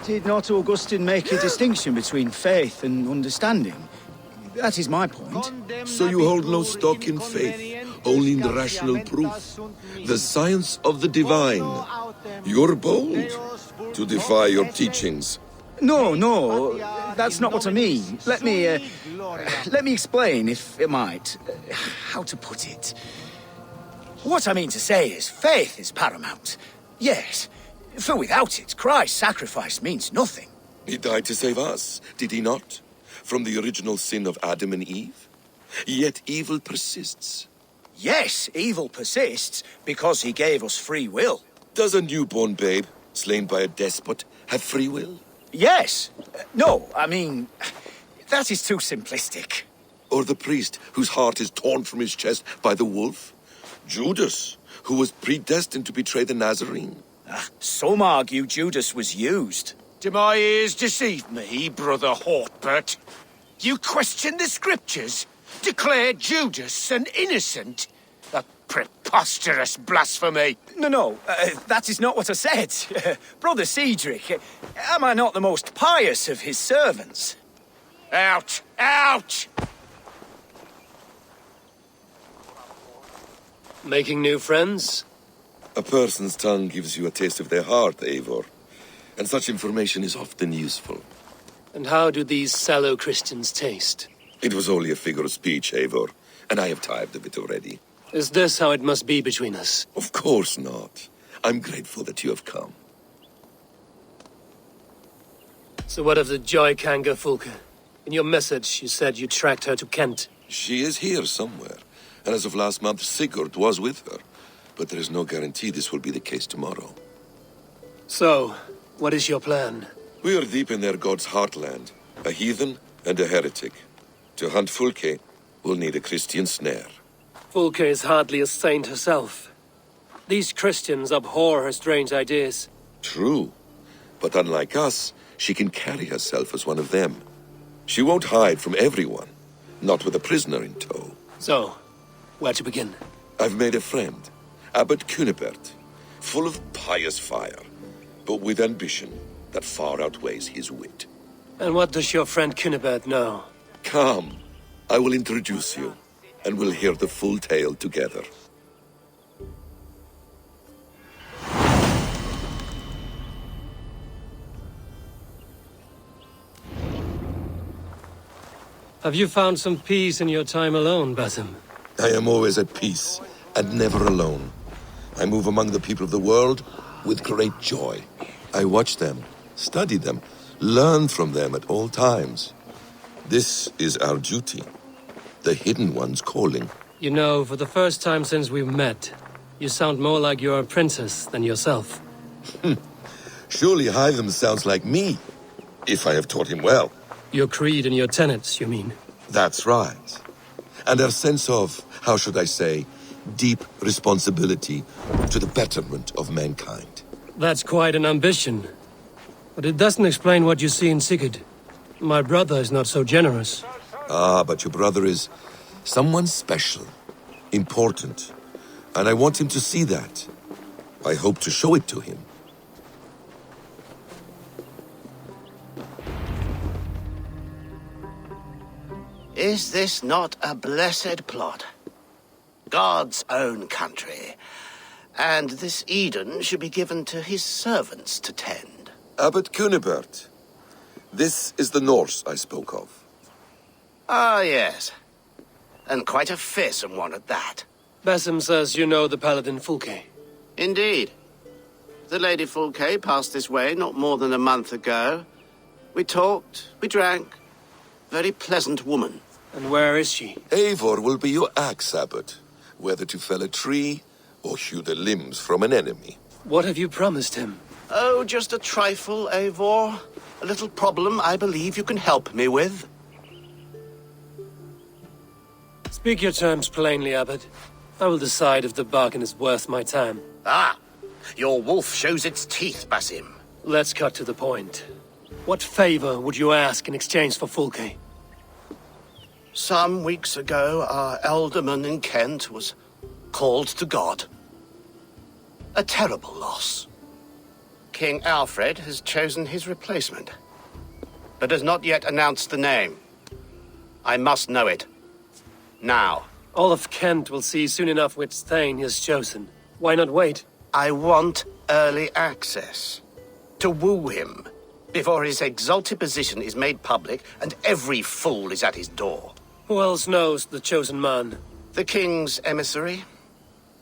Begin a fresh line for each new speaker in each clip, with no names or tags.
Did not Augustine make a distinction between faith and understanding? That is my point.
So you hold no stock in faith, only in the rational proof, the science of the divine. You're bold to defy your teachings.
No, that's not what I mean. Let me explain, if it might. How to put it? What I mean to say is, faith is paramount. Yes, for without it, Christ's sacrifice means nothing.
He died to save us, did he not? From the original sin of Adam and Eve? Yet evil persists.
Yes, evil persists, because he gave us free will.
Does a newborn babe, slain by a despot, have free will?
Yes. No, I mean, that is too simplistic.
Or the priest whose heart is torn from his chest by the wolf? Judas, who was predestined to betray the Nazarene?
Some argue Judas was used.
Do my ears deceive me, Brother Hortbert? You question the scriptures? Declare Judas an innocent? A preposterous blasphemy!
No, that is not what I said. Brother Cedric, am I not the most pious of his servants?
Out! Out!
Making new friends?
A person's tongue gives you a taste of their heart, Eivor. And such information is often useful.
And how do these sallow Christians taste?
It was only a figure of speech, Eivor, and I have tired of it already.
Is this how it must be between us?
Of course not. I'm grateful that you have come.
So what of the Joy Kanga Fulke? In your message, you said you tracked her to Kent.
She is here somewhere, and as of last month, Sigurd was with her. But there is no guarantee this will be the case tomorrow.
So, what is your plan?
We are deep in their god's heartland, a heathen and a heretic. To hunt Fulke, we'll need a Christian snare.
Fulke is hardly a saint herself. These Christians abhor her strange ideas.
True, but unlike us, she can carry herself as one of them. She won't hide from everyone, not with a prisoner in tow.
So, where to begin?
I've made a friend, Abbot Cynebert, full of pious fire, but with ambition that far outweighs his wit.
And what does your friend Cynebert know?
Come, I will introduce you, and we'll hear the full tale together.
Have you found some peace in your time alone, Basim?
I am always at peace, and never alone. I move among the people of the world with great joy. I watch them, study them, learn from them at all times. This is our duty, the Hidden One's calling.
You know, for the first time since we've met, you sound more like you're a princess than yourself.
Surely Hytham sounds like me, if I have taught him well.
Your creed and your tenets, you mean?
That's right. And our sense of, how should I say, deep responsibility to the betterment of mankind.
That's quite an ambition. But it doesn't explain what you see in Sigurd. My brother is not so generous.
Ah, but your brother is someone special, important. And I want him to see that. I hope to show it to him.
Is this not a blessed plot? God's own country. And this Eden should be given to his servants to tend.
Abbot Cynebert. This is the Norse I spoke of.
Ah, yes. And quite a fearsome one at that.
Basim says you know the paladin Fulke.
Indeed. The Lady Fulke passed this way not more than a month ago. We talked, we drank. Very pleasant woman.
And where is she?
Eivor will be your axe, Abbot. Whether to fell a tree or hew the limbs from an enemy.
What have you promised him?
Oh, just a trifle, Eivor. A little problem I believe you can help me with.
Speak your terms plainly, Abbot. I will decide if the bargain is worth my time.
Ah, your wolf shows its teeth, Basim.
Let's cut to the point. What favor would you ask in exchange for Fulke?
Some weeks ago, our alderman in Kent was called to God. A terrible loss.
King Alfred has chosen his replacement, but has not yet announced the name. I must know it. Now.
All of Kent will see soon enough which Thane he has chosen. Why not wait?
I want early access. To woo him, before his exalted position is made public and every fool is at his door.
Who else knows the chosen man?
The King's emissary,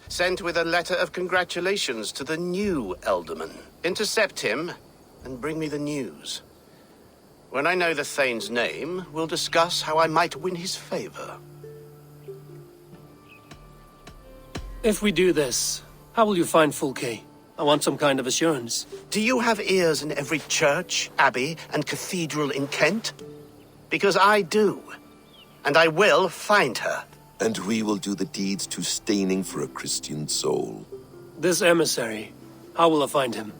sent with a letter of congratulations to the new Ealdorman. Intercept him and bring me the news. When I know the Thane's name, we'll discuss how I might win his favor.
If we do this, how will you find Fulke? I want some kind of assurance.
Do you have ears in every church, abbey, and cathedral in Kent? Because I do. And I will find her.
And we will do the deeds to staining for a Christian soul.
This emissary, how will I find him?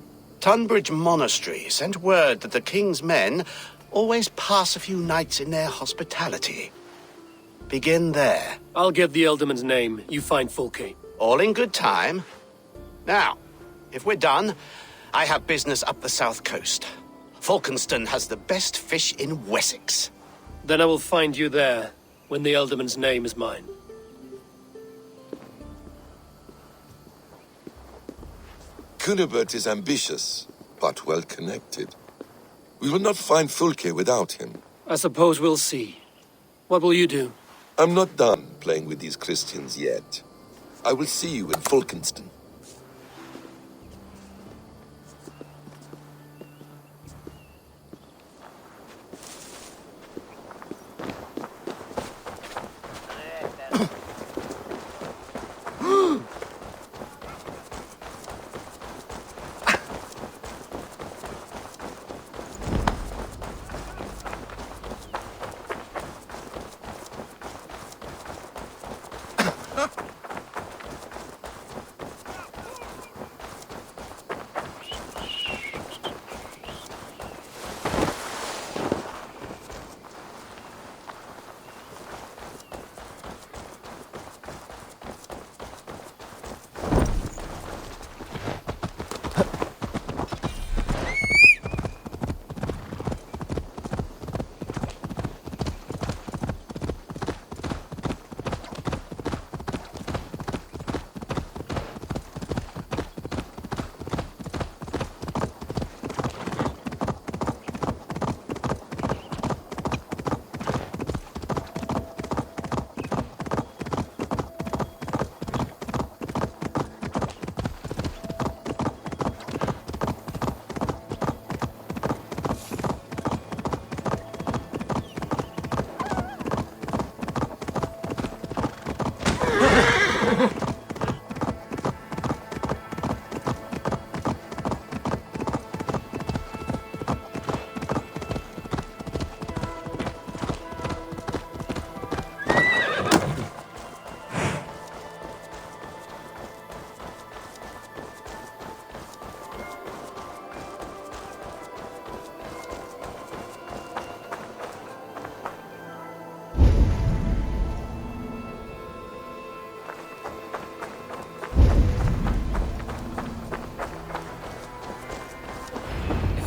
Tonbridge Monastery sent word that the King's men always pass a few nights in their hospitality. Begin there.
I'll get the Ealdorman's name. You find Fulke.
All in good time. Now, if we're done, I have business up the south coast. Falkenston has the best fish in Wessex.
Then I will find you there, when the Ealdorman's name is mine.
Cynebert is ambitious, but well-connected. We will not find Fulke without him.
I suppose we'll see. What will you do?
I'm not done playing with these Christians yet. I will see you in Falkenston.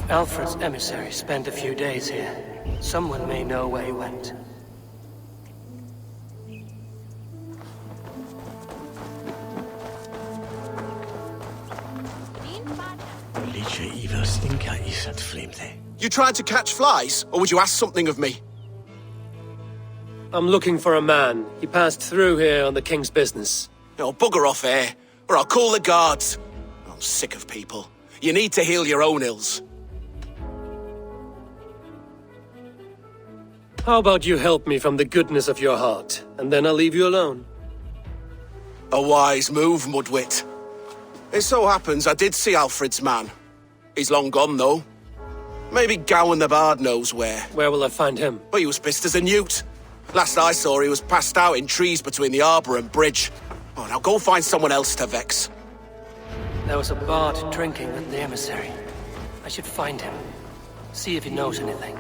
Alfred's emissary spent a few days here. Someone may know where he went.
You trying to catch flies, or would you ask something of me?
I'm looking for a man. He passed through here on the king's business.
No, bugger off here, or I'll call the guards. I'm sick of people. You need to heal your own ills.
How about you help me from the goodness of your heart, and then I'll leave you alone?
A wise move, Mudwit. It so happens I did see Alfred's man. He's long gone, though. Maybe Gowan the Bard knows where.
Where will I find him?
But he was pissed as a newt. Last I saw, he was passed out in trees between the harbour and bridge. Oh, now go find someone else to vex.
There was a bard drinking with the emissary. I should find him. See if he knows anything.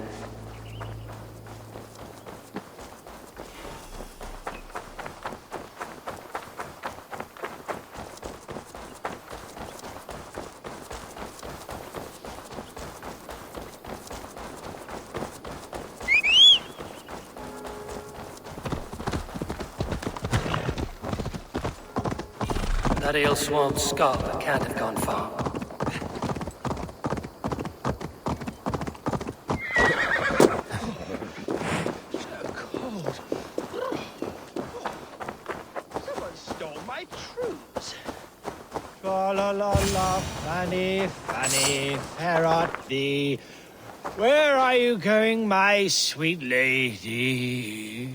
That ale-swamped scholar can't have gone far.
La la la la, Fanny, Fanny, fair art thee. Where are you going, my sweet lady?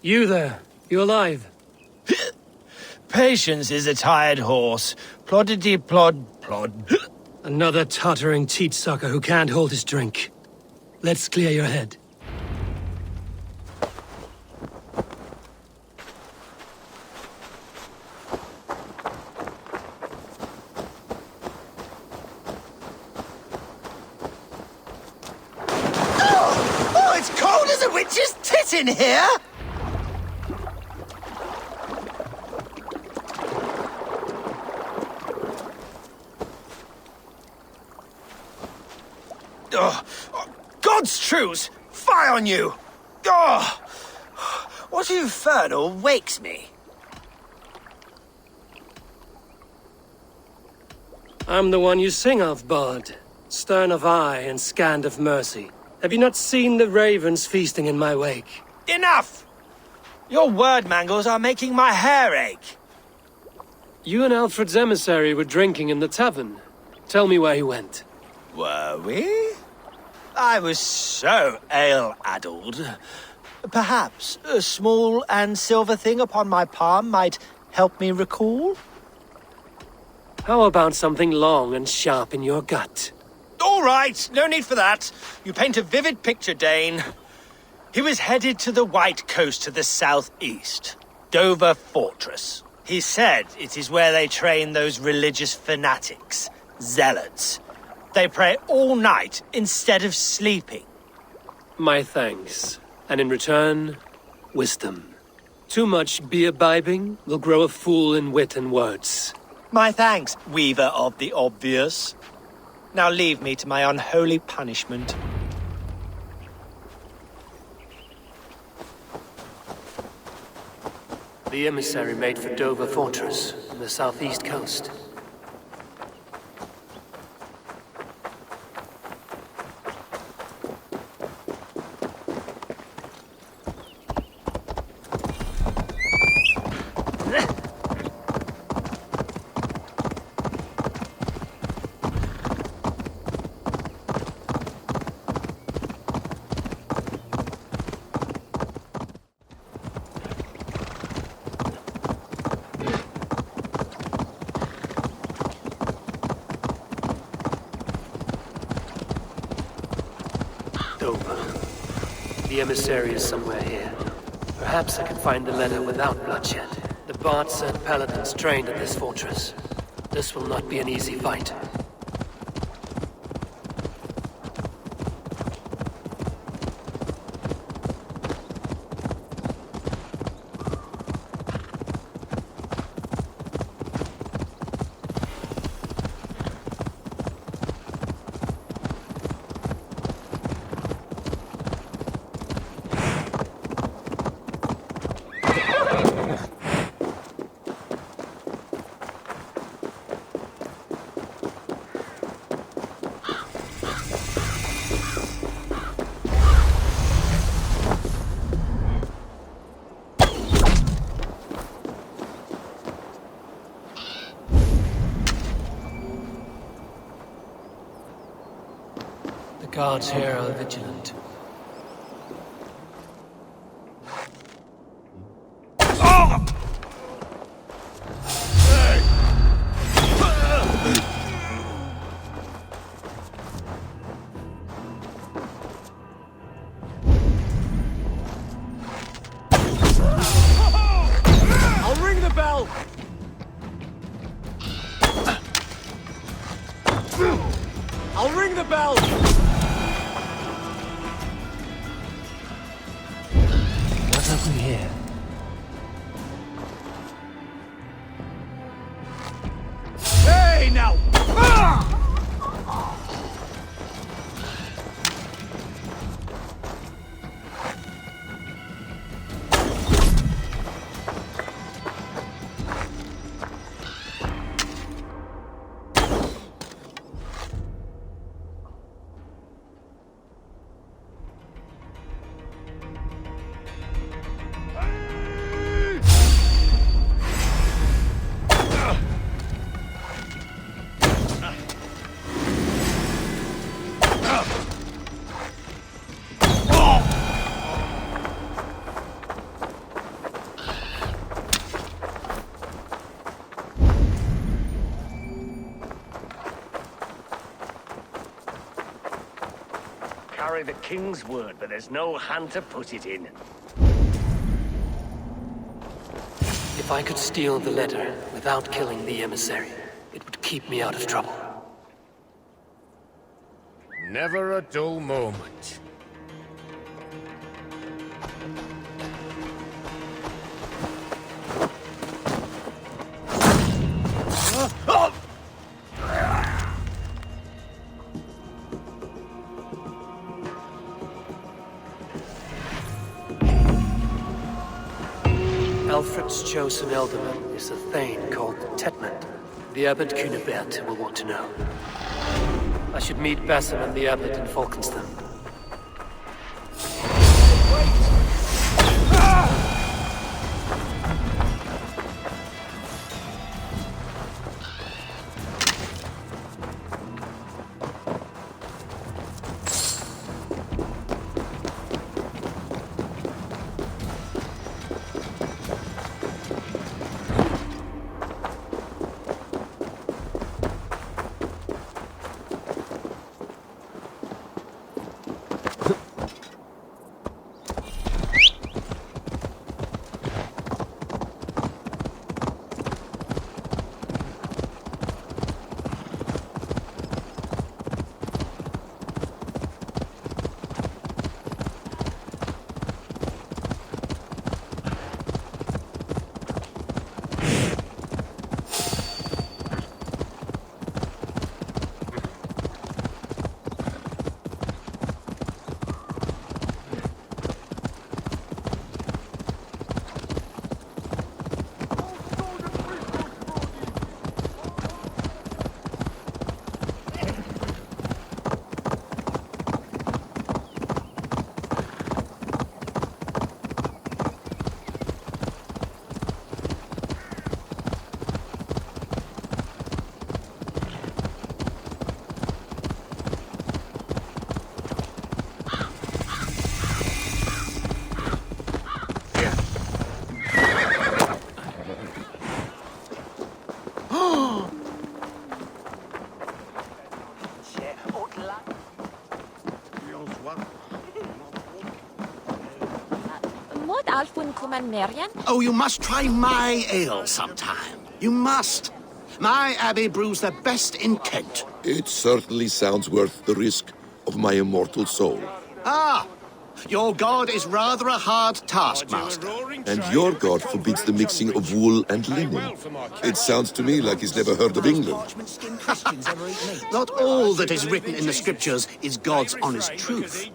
You there, you alive?
Patience is a tired horse. Ploddity plod plod.
Another tottering teat-sucker who can't hold his drink. Let's clear your head.
Oh, it's cold as a witch's tit in here! God's truce! Fie on you! Oh, what infernal wakes me?
I'm the one you sing of, Bard. Stern of eye and scant of mercy. Have you not seen the ravens feasting in my wake?
Enough! Your word mangles are making my hair ache.
You and Alfred's emissary were drinking in the tavern. Tell me where he went.
Were we? I was so ale-addled. Perhaps a small and silver thing upon my palm might help me recall?
How about something long and sharp in your gut?
All right, no need for that. You paint a vivid picture, Dane. He was headed to the White Coast to the southeast, Dover Fortress. He said it is where they train those religious fanatics, zealots. They pray all night instead of sleeping.
My thanks. And in return, wisdom. Too much beer-bibbing will grow a fool in wit and words.
My thanks, weaver of the obvious. Now leave me to my unholy punishment.
The emissary made for Dover Fortress on the southeast coast. The emissary is somewhere here. Perhaps I can find the letter without bloodshed. The Bard sent paladins trained at this fortress. This will not be an easy fight. Guards here are vigilant.
I'll ring the bell! I'll ring the bell!
carry the king's word, but there's no hand to put it in.
If I could steal the letter without killing the emissary, it would keep me out of trouble.
Never a dull moment.
Alfred's chosen ealdorman is a Thane called Tedmund. The Abbot Cynebert will want to know. I should meet Basim and the Abbot in Falkenston.
Oh, you must try my ale sometime. You must. My abbey brews the best in Kent.
It certainly sounds worth the risk of my immortal soul.
Ah, your god is rather a hard taskmaster.
And your god forbids the mixing of wool and linen. It sounds to me like he's never heard of England.
Not all that is written in the scriptures is God's honest truth.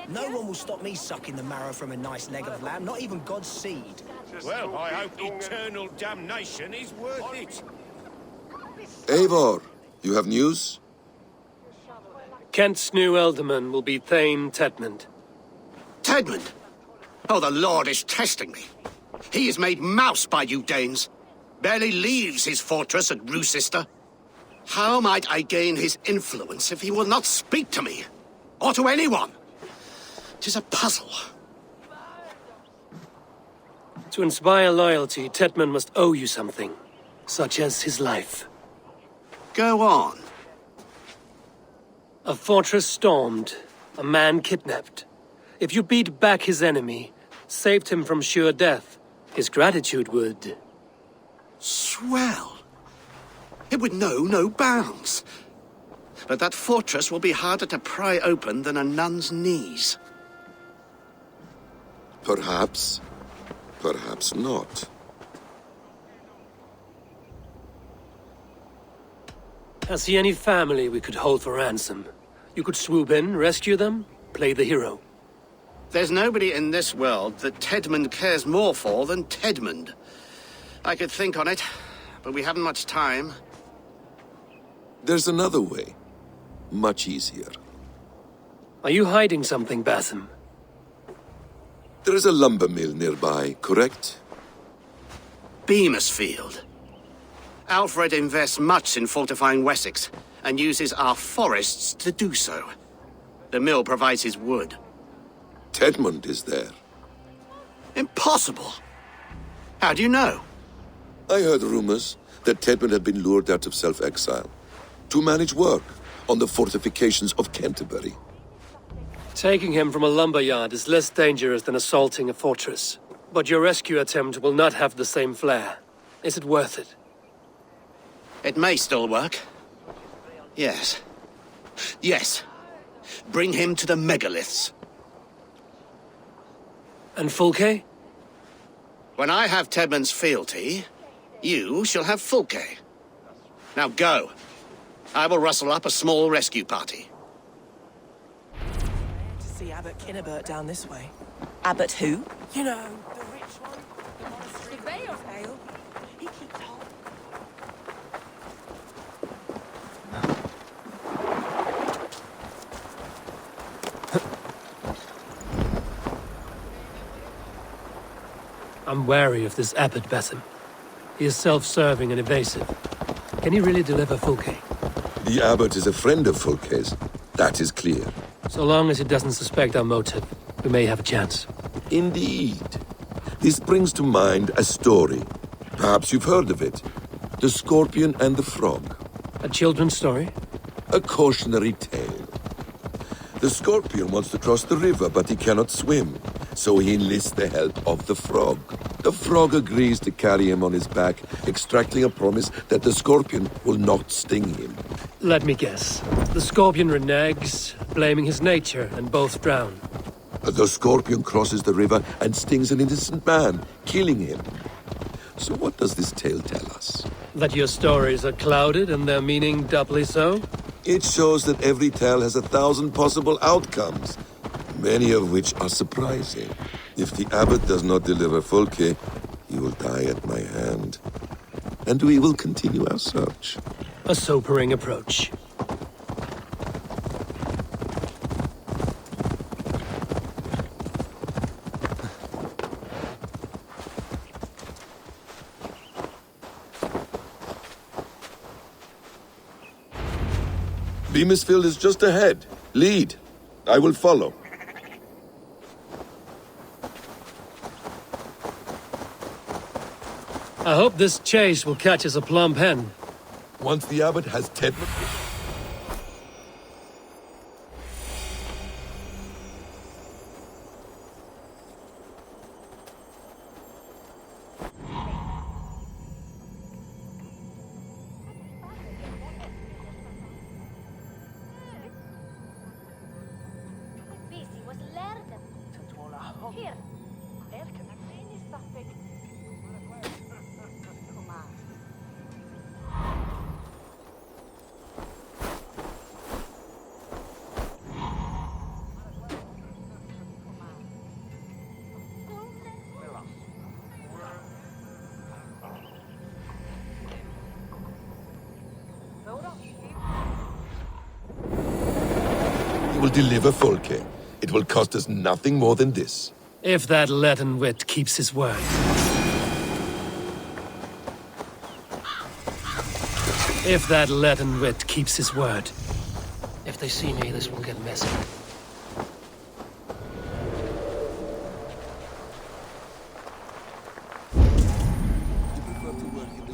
No one will stop me sucking the marrow from a nice leg of lamb, not even God's seed.
Well, I hope eternal damnation is worth it.
Eivor, you have news?
Kent's new ealdorman will be Thane Tedmund.
Tedmund? Oh, the Lord is testing me. He is made mouse by you Danes. Barely leaves his fortress at Roosister. How might I gain his influence if he will not speak to me? Or to anyone? 'Tis a puzzle.
To inspire loyalty, Tedmund must owe you something, such as his life.
Go on.
A fortress stormed, a man kidnapped. If you beat back his enemy, saved him from sure death, his gratitude would...
Swell. It would know no bounds. But that fortress will be harder to pry open than a nun's knees.
Perhaps. Perhaps not.
Has he any family we could hold for ransom? You could swoop in, rescue them, play the hero.
There's nobody in this world that Tedmund cares more for than Tedmund. I could think on it, but we haven't much time.
There's another way. Much easier.
Are you hiding something, Basim?
There is a lumber mill nearby, correct?
Beamisfield. Alfred invests much in fortifying Wessex, and uses our forests to do so. The mill provides his wood.
Tedmund is there.
Impossible! How do you know?
I heard rumors that Tedmund had been lured out of self-exile to manage work on the fortifications of Canterbury.
Taking him from a lumberyard is less dangerous than assaulting a fortress. But your rescue attempt will not have the same flair. Is it worth it?
It may still work. Yes. Yes. Bring him to the megaliths.
And Fulke?
When I have Tedmund's fealty, you shall have Fulke. Now go. I will rustle up a small rescue party.
To see Abbot Cynebert down this way. Abbot who? You know, the rich one. The monastery Vale. He keeps hold.
I'm wary of this Abbot Basim. He is self-serving and evasive. Can he really deliver Fulke?
The Abbot is a friend of Fulke's. That is clear.
So long as he doesn't suspect our motive, we may have a chance.
Indeed. This brings to mind a story. Perhaps you've heard of it. The Scorpion and the Frog.
A children's story?
A cautionary tale. The Scorpion wants to cross the river, but he cannot swim. So he enlists the help of the Frog. The Frog agrees to carry him on his back, extracting a promise that the Scorpion will not sting him.
Let me guess. The Scorpion reneges, blaming his nature, and both drown.
The Scorpion crosses the river and stings an innocent man, killing him. So what does this tale tell us?
That your stories are clouded and their meaning doubly so?
It shows that every tale has 1,000 possible outcomes, many of which are surprising. If the Abbot does not deliver Fulke, he will die at my hand. And we will continue our search.
A sobering approach.
Beamisfield is just ahead. Lead. I will follow.
I hope this chase will catch us a plump hen.
Once the Abbot has Tedmund... will deliver Fulke. It will cost us nothing more than this.
If that leaden wit keeps his word. If that leaden wit keeps his word. If they see me, this will get messy.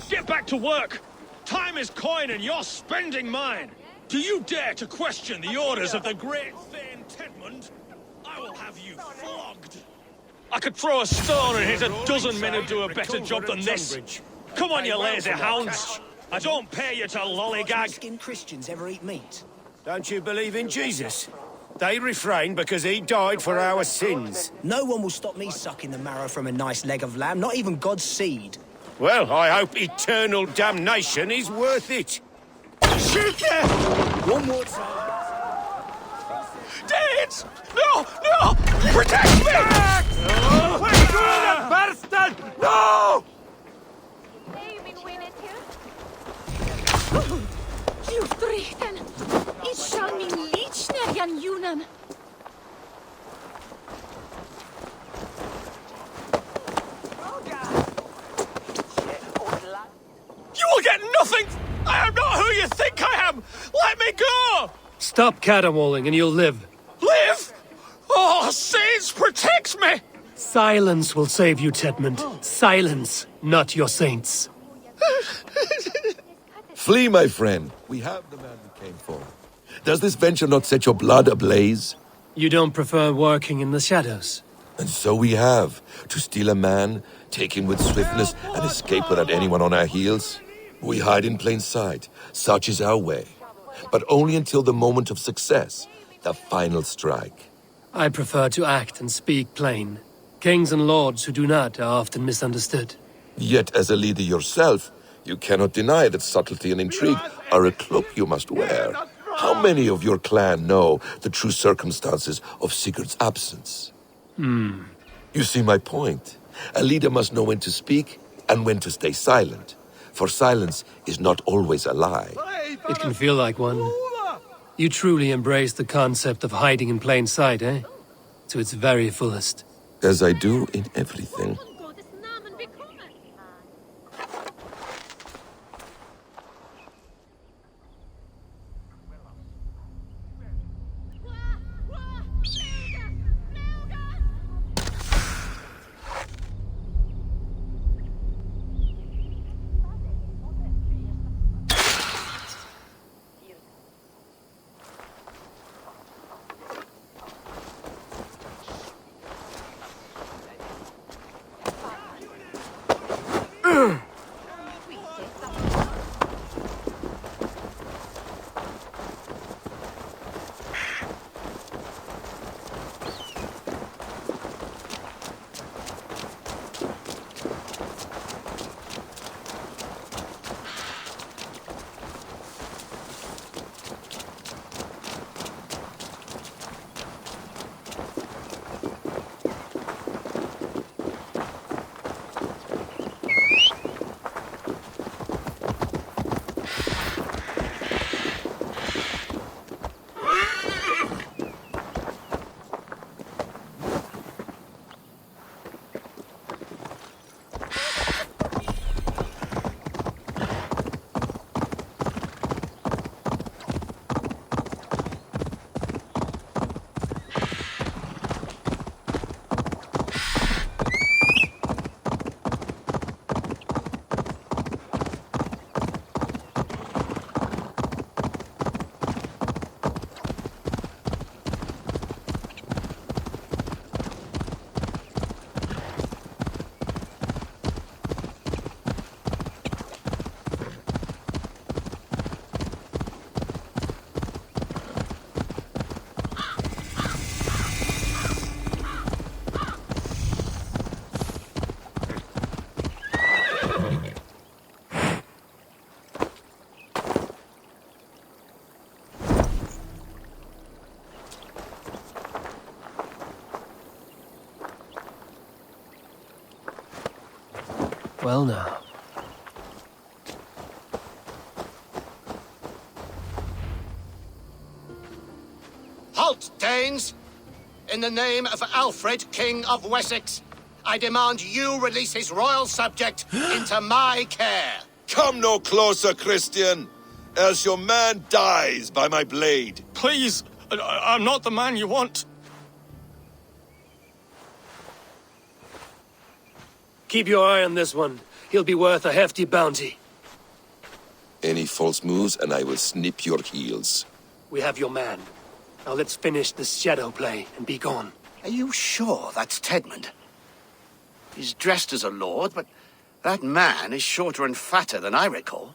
Get back to work! Time is coin and you're spending mine! Do you dare to question the orders of the great Thane Tedmund? I will have you flogged! I could throw a stone and hit a dozen men who do a better job than this! Come on, you lazy hounds! I don't pay you to lollygag!
Skin Christians ever eat meat?
Don't you believe in Jesus? They refrain because he died for our sins.
No one will stop me sucking the marrow from a nice leg of lamb, not even God's seed.
Well, I hope eternal damnation is worth it. Shoot there!
One more time.
Dane! No! No! Protect me! We're doing it, bastard! No!
You frichten! Ich shall min lichner jan junan!
You will get nothing! I am not who you think I am! Let me go!
Stop caterwauling and you'll live.
Live? Oh, saints, protect me!
Silence will save you, Tedmund. Silence, not your saints.
Flee, my friend. We have the man we came for. Does this venture not set your blood ablaze?
You don't prefer working in the shadows?
And so we have. To steal a man, take him with swiftness, and escape without anyone on our heels? We hide in plain sight. Such is our way. But only until the moment of success, the final strike.
I prefer to act and speak plain. Kings and lords who do not are often misunderstood.
Yet as a leader yourself, you cannot deny that subtlety and intrigue are a cloak you must wear. How many of your clan know the true circumstances of Sigurd's absence? You see my point. A leader must know when to speak and when to stay silent. For silence is not always a lie.
It can feel like one. You truly embrace the concept of hiding in plain sight, eh? To its very fullest.
As I do in everything.
Well now.
Halt, Danes! In the name of Alfred, King of Wessex, I demand you release his royal subject into my care.
Come no closer, Christian, else your man dies by my blade.
Please, I'm not the man you want.
Keep your eye on this one. He'll be worth a hefty bounty.
Any false moves and I will snip your heels.
We have your man. Now let's finish this shadow play and be gone.
Are you sure that's Tedmund? He's dressed as a lord, but that man is shorter and fatter than I recall.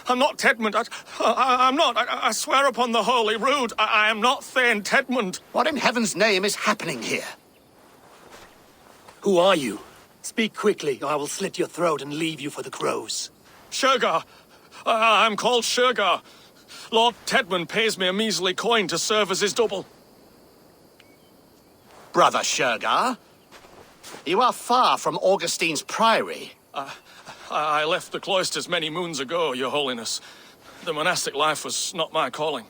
I'm not Tedmund. I'm not. I swear upon the Holy Rood, I am not Thane Tedmund.
What in heaven's name is happening here?
Who are you? Speak quickly, or I will slit your throat and leave you for the crows.
Shergar. I'm called Shergar. Lord Tedmund pays me a measly coin to serve as his double.
Brother Shergar? You are far from Augustine's priory.
I left the cloisters many moons ago, Your Holiness. The monastic life was not my calling.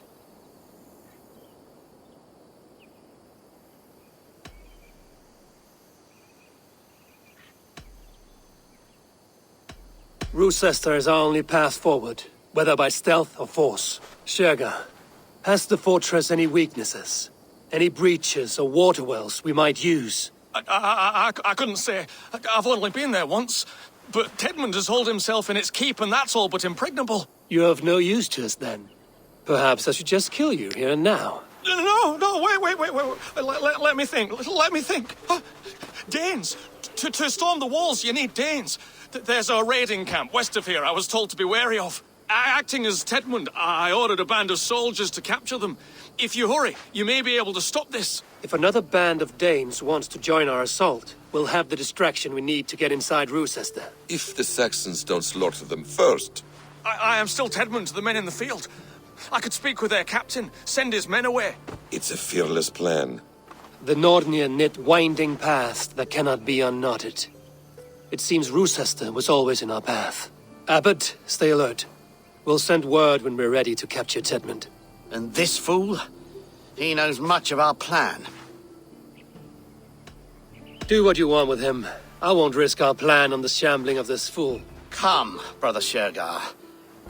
Rochester is our only path forward, whether by stealth or force. Shergar, has the fortress any weaknesses? Any breaches or water wells we might use?
I couldn't say. I've only been there once. But Tedmund has holed himself in its keep, and that's all but impregnable.
You're of no use to us, then. Perhaps I should just kill you here and now.
No, wait. Let me think. Danes! To storm the walls, you need Danes. There's a raiding camp west of here I was told to be wary of. Acting as Tedmund, I ordered a band of soldiers to capture them. If you hurry, you may be able to stop this.
If another band of Danes wants to join our assault, we'll have the distraction we need to get inside Rochester.
If the Saxons don't slaughter them first.
I am still Tedmund to the men in the field. I could speak with their captain, send his men away.
It's a fearless plan.
The Nordnir knit winding path that cannot be unknotted. It seems Rochester was always in our path. Abbot, stay alert. We'll send word when we're ready to capture Tedmund.
And this fool? He knows much of our plan.
Do what you want with him. I won't risk our plan on the shambling of this fool.
Come, Brother Shergar.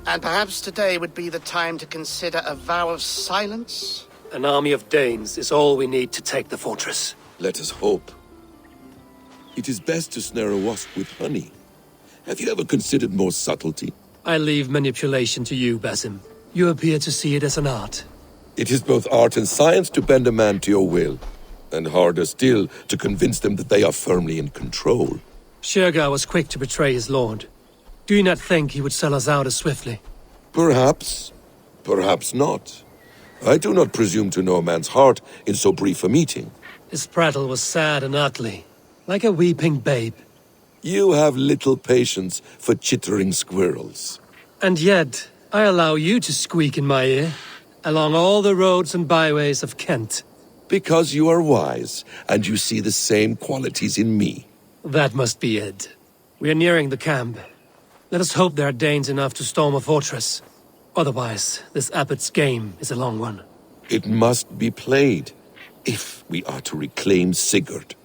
And perhaps today would be the time to consider a vow of silence?
An army of Danes is all we need to take the fortress.
Let us hope. It is best to snare a wasp with honey. Have you ever considered more subtlety?
I leave manipulation to you, Basim. You appear to see it as an art.
It is both art and science to bend a man to your will, and harder still to convince them that they are firmly in control.
Shergar was quick to betray his lord. Do you not think he would sell us out as swiftly?
Perhaps. Perhaps not. I do not presume to know a man's heart in so brief a meeting.
His prattle was sad and ugly, like a weeping babe.
You have little patience for chittering squirrels.
And yet, I allow you to squeak in my ear, along all the roads and byways of Kent.
Because you are wise, and you see the same qualities in me.
That must be it. We are nearing the camp. Let us hope there are Danes enough to storm a fortress. Otherwise, this Abbot's game is a long one.
It must be played, if we are to reclaim Sigurd.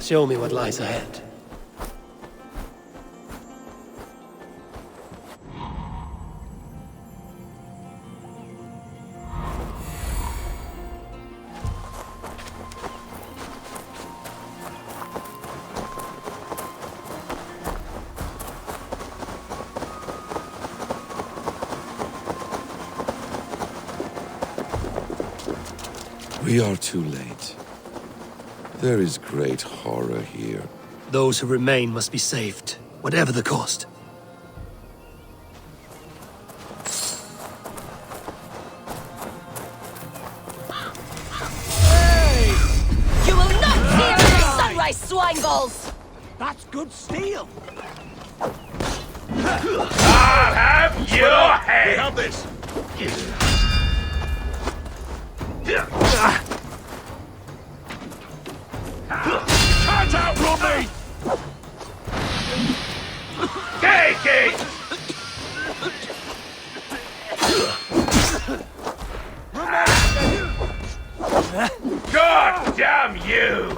Show me what lies ahead.
We are too late. There is great horror here.
Those who remain must be saved, whatever the cost.
Hey! You will not see the sunrise, swine balls!
That's good steel.
I'll have your head!
We have this!
Can't outrun me! Take it! God damn you!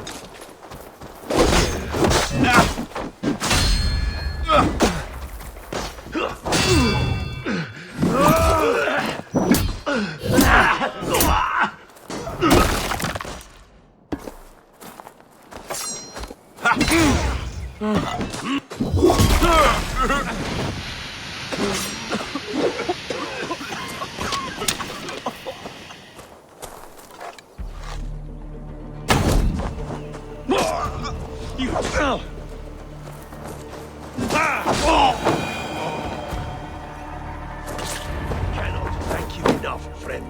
Cannot thank you enough, friend.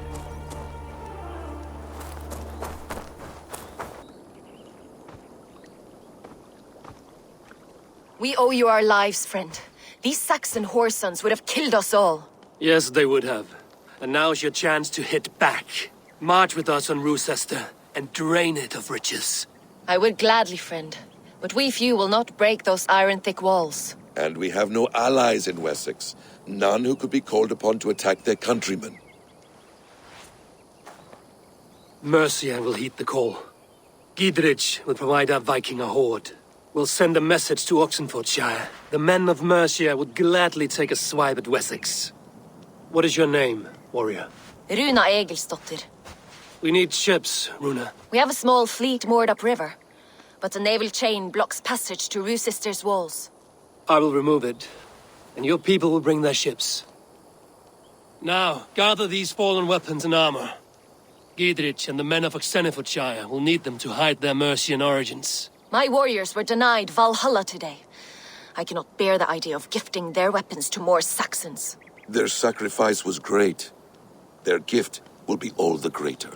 We owe you our lives, friend.
These Saxon whoresons would have killed us all.
Yes, they would have. And now's your chance to hit back. March with us on Rochester and drain it of riches.
I would gladly, friend. But we few will not break those iron-thick walls.
And we have no allies in Wessex. None who could be called upon to attack their countrymen.
Mercia will heed the call. Gidrich will provide our Viking a horde. We'll send a message to Oxenfordshire. The men of Mercia would gladly take a swipe at Wessex. What is your name, warrior?
Runa Egilsdotter.
We need ships, Runa.
We have a small fleet moored upriver, but the naval chain blocks passage to Rochester's walls.
I will remove it, and your people will bring their ships. Now, gather these fallen weapons and armor. Gidrich and the men of Oxenfordshire will need them to hide their Mercian origins.
My warriors were denied Valhalla today. I cannot bear the idea of gifting their weapons to more Saxons.
Their sacrifice was great. Their gift will be all the greater.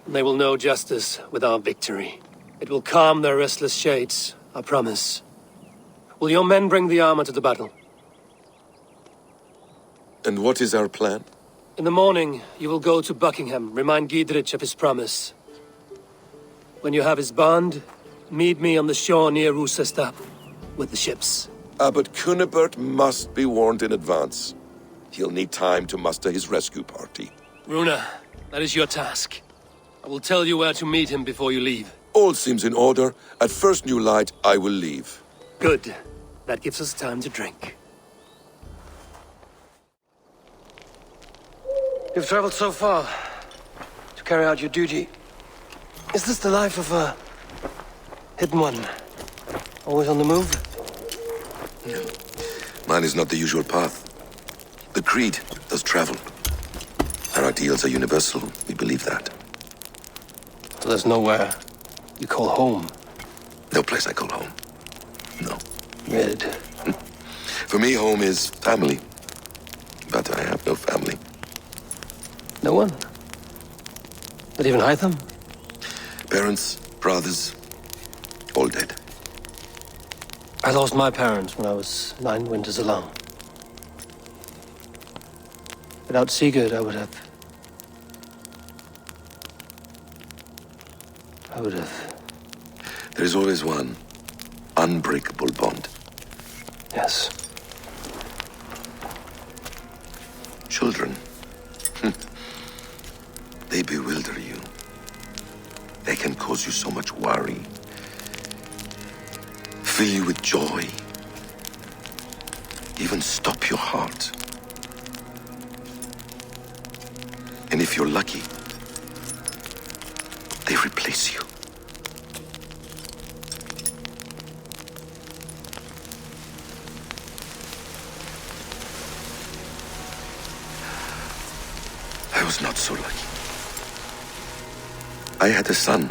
They will know justice with our victory. It will calm their restless shades, I promise. Will your men bring the armor to the battle?
And what is our plan?
In the morning, you will go to Buckingham, remind Gidrich of his promise. When you have his bond, meet me on the shore near Rochester with the ships.
Abbot Cynebert must be warned in advance. He'll need time to muster his rescue party.
Runa, that is your task. I will tell you where to meet him before you leave.
All seems in order. At first new light, I will leave.
Good. That gives us time to drink. You've traveled so far to carry out your duty. Is this the life of a hidden one? Always on the move?
No. Mine is not the usual path. The Creed does travel. Our ideals are universal. We believe that.
So there's nowhere you call home?
No place I call home. No.
Red.
For me, home is family. But I have no family.
No one? Not even Hytham?
Parents, brothers, all dead.
I lost my parents when I was 9 winters alone. Without Sigurd, I would have...
There is always one unbreakable bond.
Yes.
Children. They bewilder you. They can cause you so much worry. Fill you with joy. Even stop your heart. And if you're lucky, they replace you. I was not so lucky. I had a son.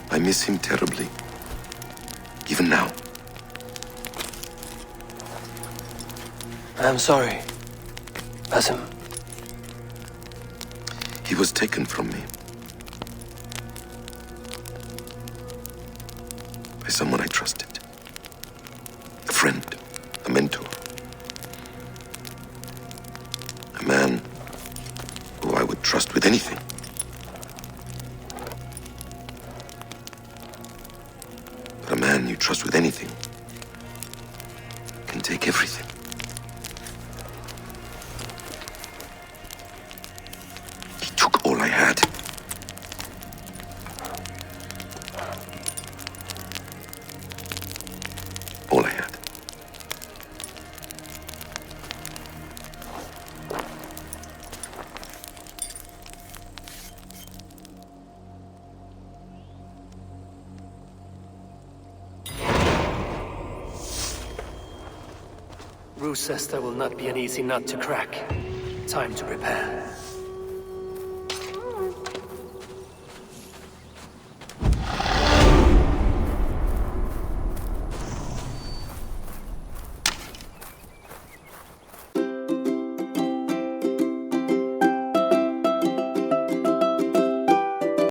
I miss him terribly. Even now.
I am sorry, Basim.
He was taken from me. By someone I trusted. A friend, a mentor. A man who I would trust with anything. But a man you trust with anything can take everything. He took all I had. All I had.
Rochester will not be an easy nut to crack. Time to prepare.